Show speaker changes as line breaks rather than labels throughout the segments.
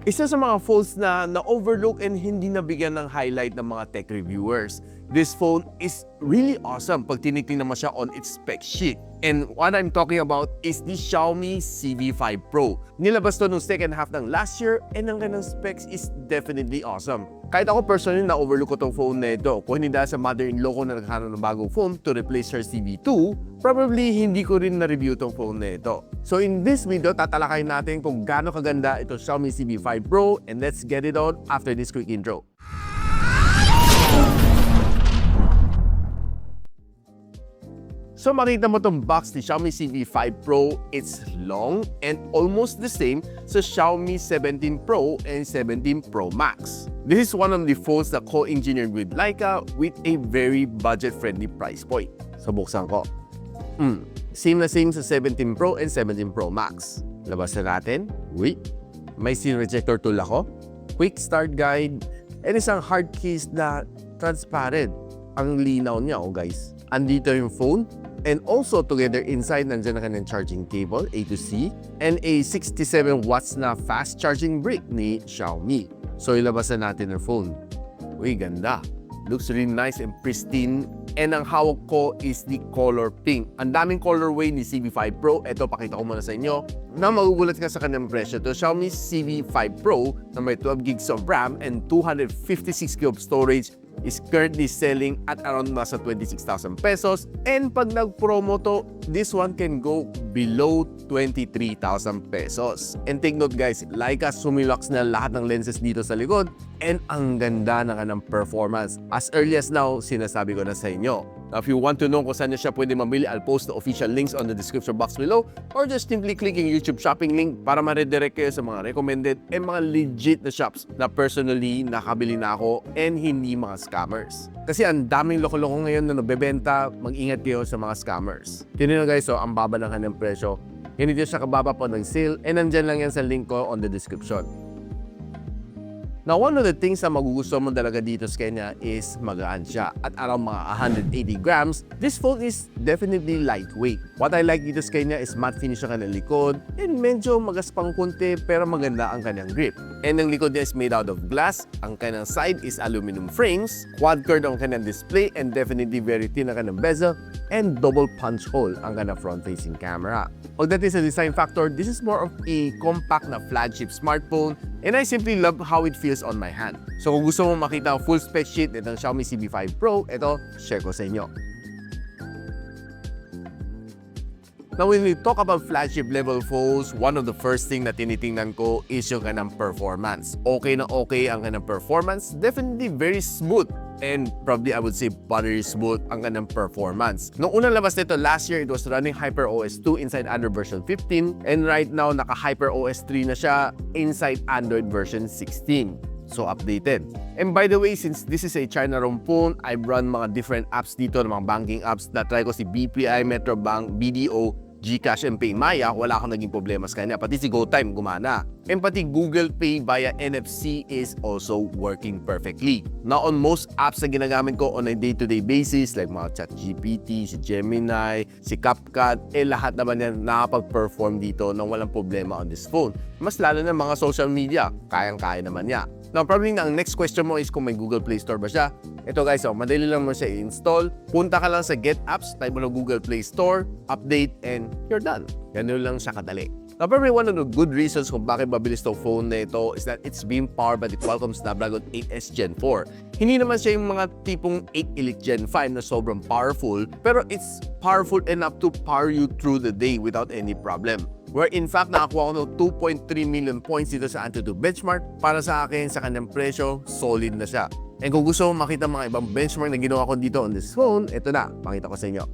Isa sa mga phones na na-overlook and hindi nabigyan ng highlight ng mga tech reviewers. This phone is really awesome pag tinitingnan mo siya on its spec sheet. And what I'm talking about is the Xiaomi Civi 5 Pro. Nilabas to nung second half ng last year and ang kanyang specs is definitely awesome. Kahit ako personally na-overlook ko tong phone na ito. Kung hindi dahil sa mother-in-law ko na naghanap ng bagong phone to replace her Civi 2, probably hindi ko rin na-review tong phone na ito. So in this video, tatalakayin natin kung gaano kaganda ito Xiaomi Civi 5 Pro, and let's get it on after this quick intro. So makita mo itong box ni Xiaomi Civi 5 Pro, it's long and almost the same sa Xiaomi 17 Pro and 17 Pro Max. This is one of the phones na co-engineered with Leica with a very budget-friendly price point. So buksan ko. Same na same sa 17 Pro and 17 Pro Max. Labasan natin. Wait, may scene rejector tool ako. Quick start guide. And isang hard case na transparent. Ang linaw niya, oh guys. Andito yung phone. And also together inside, nandiyan na kanyang charging cable, A to C, and a 67 watts na fast charging brick ni Xiaomi. So ilabasan natin ang phone. Uy, ganda. Looks really nice and pristine. And ang hawak ko is the color pink. Ang daming colorway ni Civi 5 Pro. Ito, pakita ko muna sa inyo. Na magugulat ka sa kanyang presyo. Ito, Xiaomi Civi 5 Pro na may 12 gigs of RAM and 256 GB of storage is currently selling at around nasa 26,000 pesos. And pag nag-promo to, this one can go below 23,000 pesos. And take note guys, Leica sumilox na lahat ng lenses dito sa likod. And ang ganda na ng performance. As early as now, sinasabi ko na sa inyo. Now, if you want to know kung saan siya pwede mamili, I'll post the official links on the description box below, or just simply click yung YouTube shopping link para ma-redirect kayo sa mga recommended and mga legit na shops na personally nakabili na ako and hindi mga scammers. Kasi ang daming loko-loko ngayon na nabebenta, mag-ingat kayo sa mga scammers. Tingnan nyo guys, so ang baba ng kanyang presyo. Hindi siya kababa po ng sale, and nandyan lang yan sa link ko on the description. Now, one of the things na magugustuhan mo talaga dito sa kanya is magaan siya. At around mga 180 grams, this phone is definitely lightweight. What I like dito sa kanya is matte finish ang kanyang likod and medyo magaspang kunti pero maganda ang kanyang grip. And ang likod niya is made out of glass, ang kanyang side is aluminum frames, quad-curved ang kanyang display and definitely very thin ang kanyang bezel, and double punch hole ang kanyang front-facing camera. Pagdating sa design factor, this is more of a compact na flagship smartphone, and I simply love how it feels on my hand. So kung gusto mo makita ang full spec sheet nitong Xiaomi Civi 5 Pro, ito, share ko sa inyo. Now, when we talk about flagship level phones, one of the first thing na tinitingnan ko is yung kanyang performance. Okay na okay ang kanyang performance, definitely very smooth. And probably I would say buttery smooth ang kanyang performance. Noong unang labas nito last year, it was running HyperOS 2 inside Android version 15. And right now, naka HyperOS 3 na siya inside Android version 16. So updated. And by the way, since this is a China ROM phone, I've run mga different apps dito, mga banking apps. Na-try ko si BPI, Metrobank, BDO, GCash and PayMaya, wala akong naging problema sa kanya. Pati si GoTime gumana. And pati Google Pay via NFC is also working perfectly. Now on most apps na ginagamit ko on a day-to-day basis, like mga ChatGPT, si Gemini, si CapCut, lahat naman yan nakapag-perform dito nang walang problema on this phone. Mas lalo na mga social media, kayang-kaya naman niya. Now, probably ang next question mo is kung may Google Play Store ba siya. Ito guys, madali lang mo siya i-install. Punta ka lang sa Get Apps, type mo na Google Play Store, update, and you're done. Ganun lang siya kadali. Now, probably one of the good reasons kung bakit mabilis itong phone na ito is that it's being powered by the Qualcomm Snapdragon 8S Gen 4. Hindi naman siya yung mga tipong 8 Elite Gen 5 na sobrang powerful, pero it's powerful enough to power you through the day without any problem. Where in fact, nakakuha ko ng 2.3 million points dito sa Antutu benchmark. Para sa akin, sa kanyang presyo, solid na siya. And kung gusto mo makita mga ibang benchmark na ginawa ko dito on this phone, ito na, pakita ko sa inyo.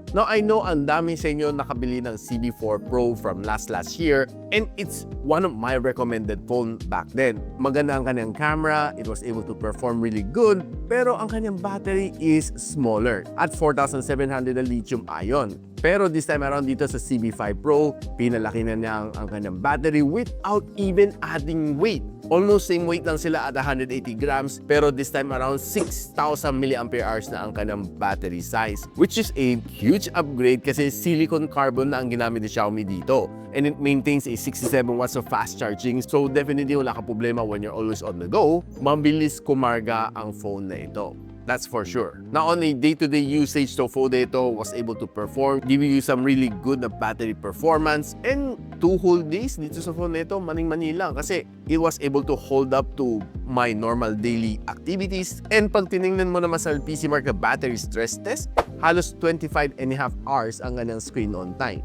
Now, I know ang dami sa inyo nakabili ng Civi 4 Pro from last year, and it's one of my recommended phone back then. Maganda ang kanyang camera, it was able to perform really good, pero ang kanyang battery is smaller at 4,700 na lithium ion. Pero this time around dito sa CV5 Pro, pinalaki na niya ang kanyang battery without even adding weight. Almost same weight lang sila at 180 grams, pero this time around 6,000 mAh na ang kanyang battery size, which is a huge upgrade kasi silicon carbon na ang ginamit ni Xiaomi dito. And it maintains a 67 watts of fast charging, so definitely wala ka problema when you're always on the go. Mabilis kumarga ang phone na ito. That's for sure. Not only day-to-day usage, so phone ito was able to perform, giving you some really good battery performance. And 2 whole days dito sa phone ito, maning-mani lang kasi it was able to hold up to my normal daily activities. And pag tinignan mo naman sa PC Mark battery stress test, halos 25.5 hours ang kanyang screen on time.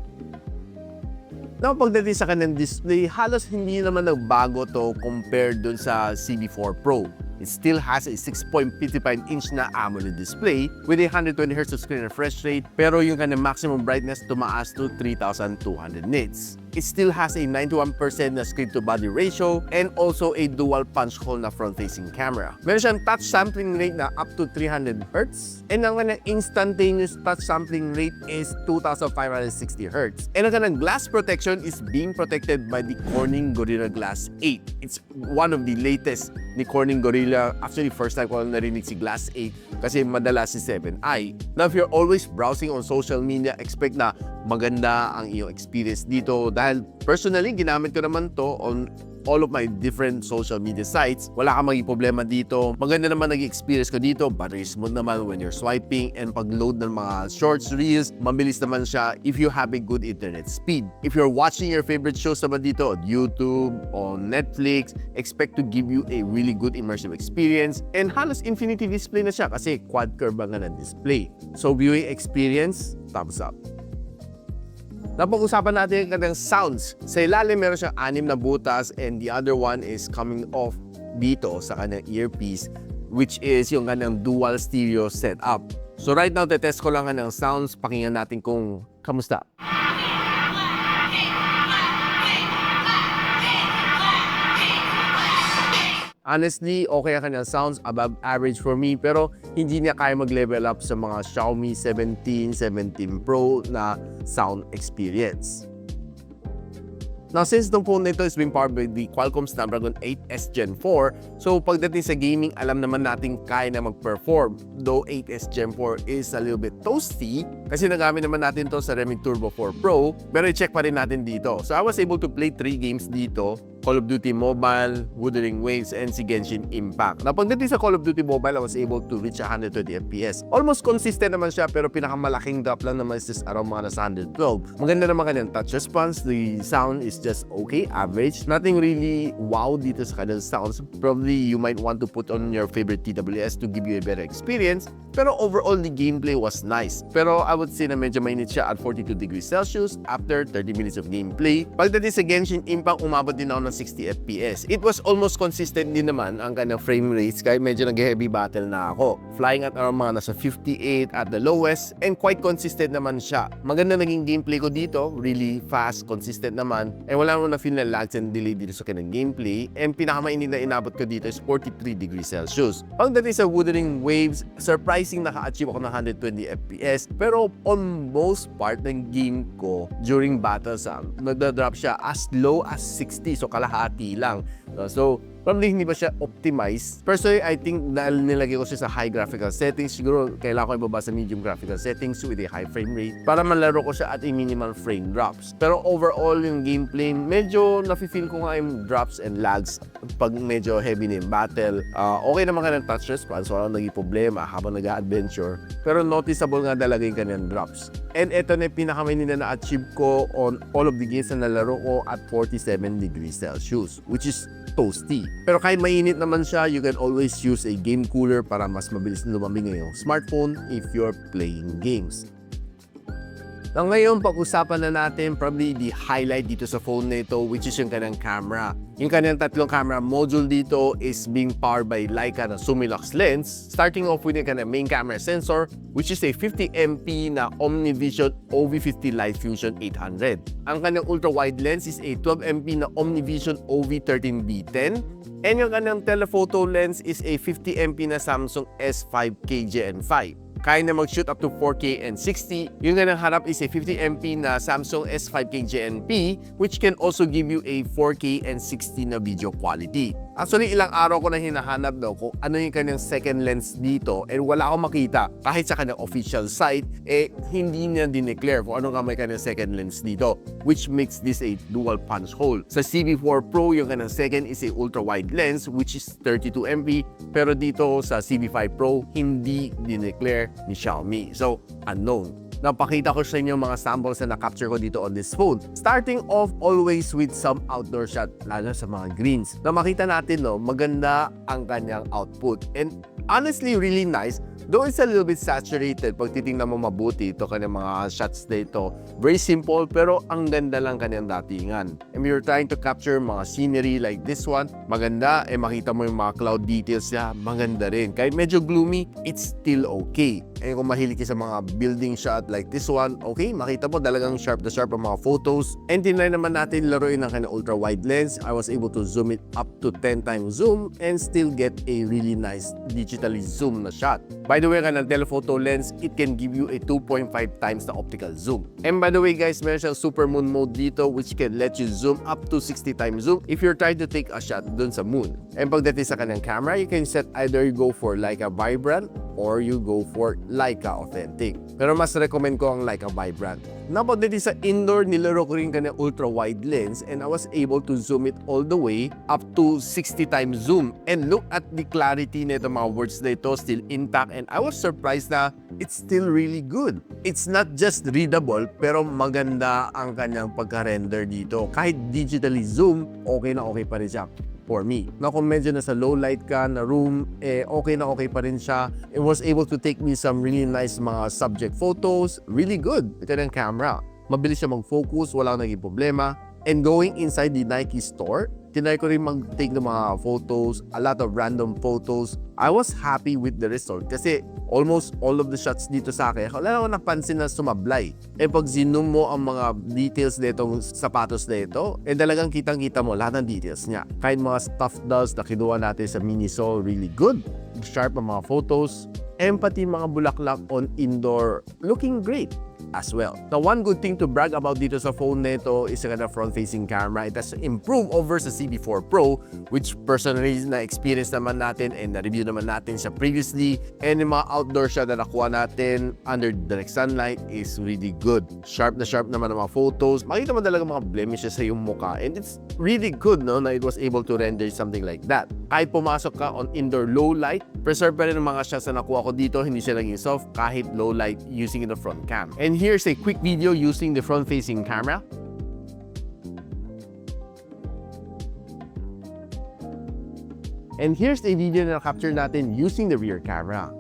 Now, pagdating sa kanyang display, halos hindi naman nagbago to compared dun sa CV4 Pro. It still has a 6.55-inch na AMOLED display with a 120Hz screen refresh rate, pero yung kanyang maximum brightness tumaas to 3,200 nits. It still has a 91% na screen-to-body ratio and also a dual punch hole na front-facing camera. Meron siyang touch sampling rate na up to 300 Hz and ang kanyang instantaneous touch sampling rate is 2,560 Hz. And ang kanyang glass protection is being protected by the Corning Gorilla Glass 8. It's one of the latest ni Corning Gorilla. Actually, first time ko narinig si Glass 8 kasi madalas si 7i. Now, if you're always browsing on social media, expect na maganda ang iyong experience dito dahil personally, ginamit ko naman to on all of my different social media sites. Wala kang maging problema dito. Maganda naman naging experience ko dito. Battery smooth naman when you're swiping and pag-load ng mga shorts, reels, mabilis naman siya if you have a good internet speed. If you're watching your favorite shows naman dito on YouTube, on Netflix, expect to give you a really good immersive experience. And halos infinity display na siya kasi quad curve nga ng display. So viewing experience, thumbs up. Napag-usapan natin yung kanyang sounds. Sa ilalim, meron siyang 6 na butas and the other one is coming off dito sa kanyang earpiece, which is yung kanyang dual stereo setup. So right now, tetest ko lang kanyang sounds. Pakinggan natin kung kamusta. Honestly, okay ang kanyang sounds, above average for me, pero hindi niya kaya mag-level up sa mga Xiaomi 17, 17 Pro na sound experience. Now, since the phone nito is being powered by the Qualcomm Snapdragon 8S Gen 4, so pagdating sa gaming, alam naman natin kaya na mag-perform. Though 8S Gen 4 is a little bit toasty, kasi nagamit naman natin to sa Redmi Turbo 4 Pro, pero i-check pa rin natin dito. So I was able to play 3 games dito, Call of Duty Mobile, Wuthering Waves, and si Genshin Impact. Na pagdating sa Call of Duty Mobile, I was able to reach 120 FPS. Almost consistent naman siya, pero pinakamalaking drop lang naman is just around mga nasa 112. Maganda naman kanyang touch response. The sound is just okay, average. Nothing really wow dito sa kanyang sounds. Probably you might want to put on your favorite TWS to give you a better experience. Pero overall, the gameplay was nice. Pero I would say na medyo mainit siya at 42 degrees Celsius after 30 minutes of gameplay. Pagdating sa Genshin Impact, umabot din ako ng 60 FPS. It was almost consistent din naman ang kanyang frame rates kahit medyo nag-heavy battle na ako. Flying at around mga nasa 58 at the lowest and quite consistent naman siya. Maganda naging gameplay ko dito. Really fast, consistent naman. And wala mo na feel na lags and delay dito sa kanyang gameplay. And pinakamainit na inabot ko dito is 43 degrees Celsius. Pagdating sa Wuthering Waves, surprising naka-achieve ako ng 120 FPS. Pero on most part ng game ko during battle nagda-drop siya as low as 60. So kalahati lang. So, probably hindi ba siya optimized. Personally, I think dahil nilagay ko siya sa high graphical settings, siguro kailangan ko ibaba sa medium graphical settings with a high frame rate para malaro ko siya at a minimal frame drops. Pero overall, yung gameplay, medyo nafe-feel ko nga yung drops and lags pag medyo heavy na yung battle. Okay naman ka ng touch response, walang naging problema habang nag-adventure. Pero noticeable nga talaga yung kanyang drops. And ito na yung pinakamainin na na-achieve ko on all of the games na nalaro ko at 47 degrees Celsius, which is toasty. Pero kahit mainit naman siya, you can always use a game cooler para mas mabilis na lumamig ng iyong smartphone if you're playing games. Now ngayon, pag-usapan na natin probably the highlight dito sa phone na ito, which is yung kanyang camera. Yung kanyang tatlong camera module dito is being powered by Leica na Sumilux lens. Starting off with yung kanyang main camera sensor, which is a 50MP na OmniVision OV50 Live Fusion 800. Ang kanyang ultra-wide lens is a 12MP na OmniVision OV13B10. And yung kanyang telephoto lens is a 50MP na Samsung S5 KGN5. kaya na mag-shoot up to 4K and 60. Yung nga harap is a 50MP na Samsung S5K GNP, which can also give you a 4K and 60 na video quality. Actually, ilang araw ko na hinahanap kung ano yung kanyang second lens dito, and wala akong makita. Kahit sa kanyang official site, hindi niya dineclare kung ano nga may kanyang second lens dito, which makes this a dual punch hole. Sa CV4 Pro, yung kanyang second is a ultra-wide lens, which is 32MP, pero dito sa CV5 Pro, hindi dineclare ni Xiaomi. So, unknown. Napakita ko sa inyo mga samples na na-capture ko dito on this phone. Starting off always with some outdoor shot, lalo sa mga greens. Na makita natin, maganda ang kanyang output. And honestly, really nice. Though it's a little bit saturated, pag titingnan mo mabuti, ito kanyang mga shots dito. Very simple, pero ang ganda lang kanyang datingan. And you're trying to capture mga scenery like this one, maganda. Makita mo yung mga cloud details niya, maganda rin. Kahit medyo gloomy, it's still okay. Kung mahilig ka sa mga building shot like this one, okay, makita mo talagang sharp na sharp ang mga photos. And tinry naman natin laruin ng kanyang ultra-wide lens. I was able to zoom it up to 10 times zoom and still get a really nice digitally zoom na shot. By the way, ang telephoto lens, it can give you a 2.5 times the optical zoom. And by the way guys, meron siyang super moon mode dito which can let you zoom up to 60 times zoom if you're trying to take a shot dun sa moon. And pagdating sa kanyang camera, you can set either you go for Leica Vibrant or you go for Leica Authentic. Pero mas recommend ko ang Leica Vibrant. Napagdating sa indoor, nilaro ko rin kanyang ultra-wide lens and I was able to zoom it all the way up to 60 times zoom. And look at the clarity nito, mga words na ito, still intact, and I was surprised na it's still really good. It's not just readable, pero maganda ang kanyang pagka-render dito. Kahit digitally zoom, okay na okay pa rin siya. For me. Na kung medyo nasa low light ka na room, okay na okay pa rin siya. It was able to take me some really nice mga subject photos. Really good. Ito ng camera. Mabilis siya mag-focus, walang naging problema. And going inside the Nike store, tinry ko rin mag-take ng mga photos, a lot of random photos. I was happy with the result kasi almost all of the shots dito sa akin, wala akong napansin na sumablay. Pag zoom mo ang mga details nitong sapatos na ito, talagang kitang-kita mo lahat ng details niya. Kahit mga stuffed dolls na kinuha natin sa mini sole, really good. Sharp ang mga photos. Pati mga bulaklak on indoor, looking great as well. Now, one good thing to brag about dito sa phone nito is the front-facing camera. It has improved over sa CV4 Pro, which personally na-experience naman natin and na-review naman natin siya previously. And yung mga outdoor shot na nakuha natin under direct sunlight is really good. Sharp na sharp naman ang mga photos. Makita mo talaga mga blemishes sa iyong mukha. And it's really good, no, na it was able to render something like that. Kahit pumasok ka on indoor low light, preserve pa rin ang mga shots na nakuha ko dito. Hindi siya naging soft kahit low light using the front cam. And here's a quick video using the front-facing camera. And here's a video na capture natin using the rear camera.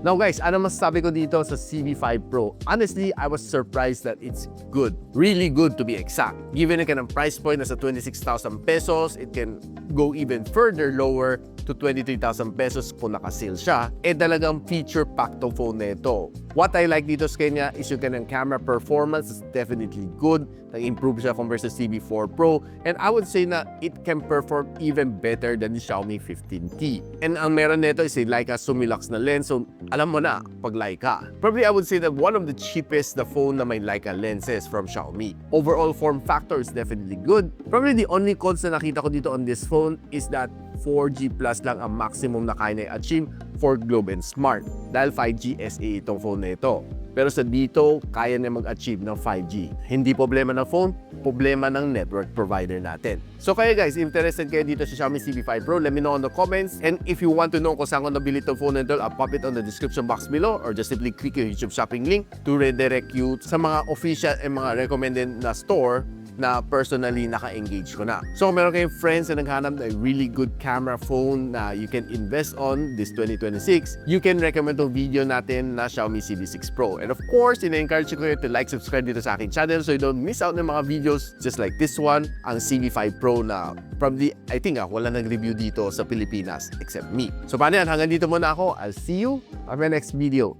Now guys, ano masasabi ko dito sa CV5 Pro? Honestly, I was surprised that it's good. Really good to be exact. Given a kind of price point na sa 26,000 pesos, it can go even further lower to 23,000 pesos kung naka-sale siya. Talagang feature-packed tong phone na ito. What I like dito sa kanya is yung kanyang camera performance is definitely good. Nag-improve siya compared sa CV4 Pro. And I would say na it can perform even better than the Xiaomi 15T. And ang meron nito is a Leica Summilux na lens. So, alam mo na, pag Leica. Probably I would say that one of the cheapest na phone na may Leica lenses from Xiaomi. Overall form factor is definitely good. Probably the only cons na nakita ko dito on this phone is that 4G plus lang ang maximum na kaya na i-achieve for Globe and Smart. Dahil 5G SE itong phone na ito. Pero sa dito, kaya na mag-achieve ng 5G. Hindi problema ng phone, problema ng network provider natin. So kaya guys, interested kayo dito sa Xiaomi Civi 5 Pro, let me know in the comments. And if you want to know kung saan ko nabili itong phone na ito, I'll pop it on the description box below or just simply click yung YouTube shopping link to redirect you sa mga official and mga recommended na store na personally naka-engage ko na. So kung meron kayong friends na naghanap na really good camera phone na you can invest on this 2026, you can recommend itong video natin na Xiaomi Civi 6 Pro. And of course, ina-encourage ko kayo to like, subscribe dito sa aking channel so you don't miss out ng mga videos just like this one, ang Civi 5 Pro na probably, I think wala nag-review dito sa Pilipinas except me. So paano yan? Hanggang dito muna ako. I'll see you on my next video.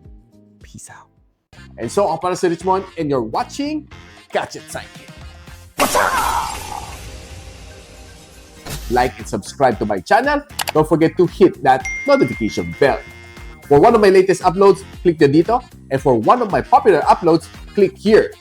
Peace out. And so, ako para si Richmond and you're watching Gadget Sidekick. What's up? like and subscribe to my channel. Don't forget to hit that notification bell. For one of my latest uploads, click the dito. And for one of my popular uploads, click here.